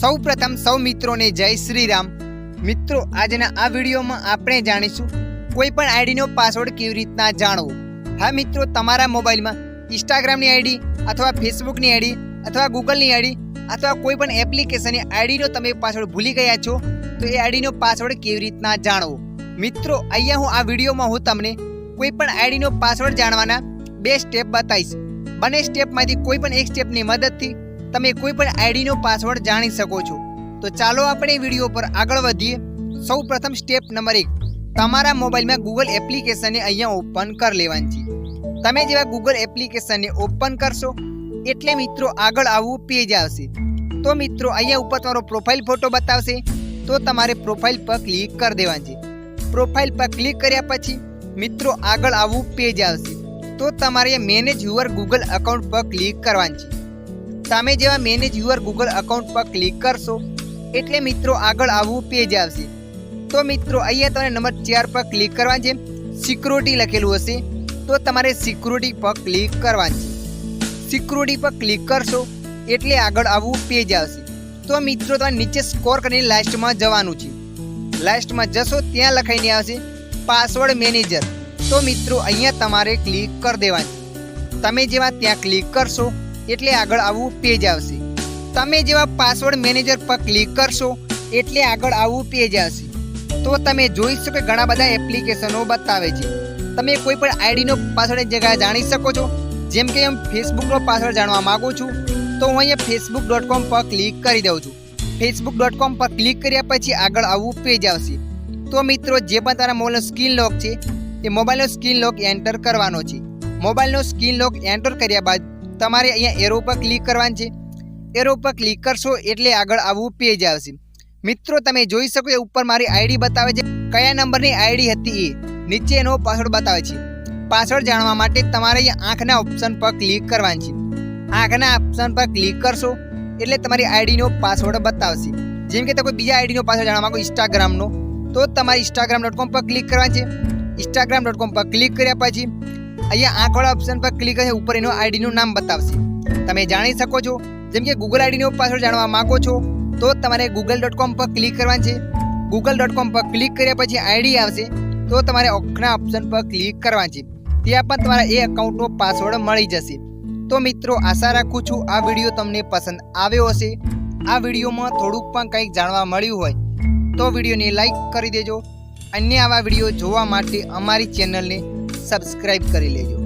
સૌપ્રથમ સૌ મિત્રોને જય શ્રી રામ। મિત્રો આજના આ વિડીયોમાં આપણે જાણીશું કોઈ પણ આઈડીનો પાસવર્ડ કેવી રીતના જાણવો। હા મિત્રો, તમારા મોબાઈલમાં ઇન્સ્ટાગ્રામની આઈડી અથવા ફેસબુકની આઈડી અથવા ગૂગલની આઈડી અથવા કોઈ પણ એપ્લિકેશનની આઈડીનો તમે પાસવર્ડ ભૂલી ગયા છો તો એ આઈડીનો પાસવર્ડ કેવી રીતના જાણવો। મિત્રો અહીંયા હું આ વિડીયોમાં હું તમને કોઈ પણ આઈડીનો પાસવર્ડ જાણવાના 2 સ્ટેપ બતાવીશ। બંને સ્ટેપમાંથી કોઈ પણ એક સ્ટેપની મદદથી તમે કોઈ પણ આઈડીનો પાસવર્ડ જાણી શકો છો। તો ચાલો આપણે વિડીયો પર આગળ વધીએ। સૌપ્રથમ સ્ટેપ નંબર 1, તમારા મોબાઈલમાં ગૂગલ એપ્લિકેશનને અહીંયા ઓપન કરી લેવાની છે। તમે જેવા ગૂગલ એપ્લિકેશનને ઓપન કરશો એટલે મિત્રો આગળ આવું પેજ આવશે। તો મિત્રો અહીંયા ઉપર તમારો પ્રોફાઇલ ફોટો બતાવશે, તો તમારે પ્રોફાઇલ પર ક્લિક કરી દેવાની છે। પ્રોફાઇલ પર ક્લિક કર્યા પછી મિત્રો આગળ આવું પેજ આવશે, તો તમારે મેનેજ યુઅર ગૂગલ અકાઉન્ટ પર ક્લિક કરવાની છે। તમે જેવા મેનેજ યુઅર ગૂગલ અકાઉન્ટ પર ક્લિક કરશો એટલે મિત્રો આગળ આવું પેજ આવશે। તો મિત્રો અહીંયા તમને નંબર 4 પર ક્લિક કરવાની છે, સિક્યુરિટી લખેલું હશે, તો તમારે સિક્યુરિટી પર ક્લિક કરવાની છે। સિક્યુરિટી પર ક્લિક કરશો એટલે આગળ આવું પેજ આવશે। તો મિત્રો તમારે નીચે સ્કોર કરીને લાસ્ટમાં જવાનું છે। લાસ્ટમાં જશો ત્યાં લખાઈને આવશે પાસવર્ડ મેનેજર, તો મિત્રો અહીંયા તમારે ક્લિક કરી દેવાની છે। તમે જેવા ત્યાં ક્લિક કરશો એટલે આગળ આવું પેજ આવશે। તમે જેવા પાસવર્ડ મેનેજર પર ક્લિક કરશો એટલે આગળ આવું પેજ આવશે। તો તમે જોઈ શકો કે ઘણા બધા એપ્લિકેશનો બતાવે છે। તમે કોઈ પણ આઈડીનો પાસવર્ડ જગ્યાએ જાણી શકો છો। જેમ કે હું ફેસબુકનો પાસવર્ડ જાણવા માગું છું તો હું અહીંયા facebook.com પર ક્લિક કરી દઉં છું। facebook.com પર ક્લિક કર્યા પછી આગળ આવું પેજ આવશે। તો મિત્રો જે પણ તારા મોબાઈલનો સ્ક્રીન લોક છે એ મોબાઈલનો સ્ક્રીન લોક એન્ટર કરવાનો છે। મોબાઈલનો સ્ક્રીન લોક એન્ટર કર્યા બાદ તમારે અહીંયા એરો પર ક્લિક કરવાનું છે। એરો પર ક્લિક કરશો એટલે આગળ આવું પેજ આવશે। મિત્રો તમે જોઈ શકો છો ઉપર મારી આઈડી બતાવે છે, કયા નંબરની આઈડી હતી એ નીચે એનો પાસવર્ડ બતાવે છે। પાસવર્ડ જાણવા માટે તમારે અહીંયા આંખના ઓપ્શન પર ક્લિક કરવાનું છે। આંખના ઓપ્શન પર ક્લિક કરશો એટલે તમારી આઈડીનો પાસવર્ડ બતાવશે। જેમ કે તમે કોઈ બીજા આઈડીનો પાસવર્ડ જાણવા માંગો ઇન્સ્ટાગ્રામનો, તો તમારે instagram.com પર ક્લિક કરવાનું છે। instagram.com પર ક્લિક કર્યા પછી અહીંયા આંખવાળા ઓપ્શન પર ક્લિક કરી ઉપર એનો આઈડીનું નામ બતાવશે। તમે જાણી શકો છો જેમ કે ગૂગલ આઈડીનો પાસવર્ડ જાણવા માંગો છો તો તમારે google.com પર ક્લિક કરવાનું છે। google.com પર ક્લિક કર્યા પછી આઈડી આવશે, તો તમારે આંખના ઓપ્શન પર ક્લિક કરવાનું છે। ત્યાં પણ તમારા એ એકાઉન્ટનો પાસવર્ડ મળી જશે। તો મિત્રો આશા રાખું છું આ વિડીયો તમને પસંદ આવ્યો હશે। આ વિડીયોમાં થોડુંક પણ કંઈક જાણવા મળ્યું હોય તો વિડીયોને લાઈક કરી દેજો। અન્ય આવા વિડીયો જોવા માટે અમારી ચેનલને સબસ્ક્રાઈબ કરી લેજો।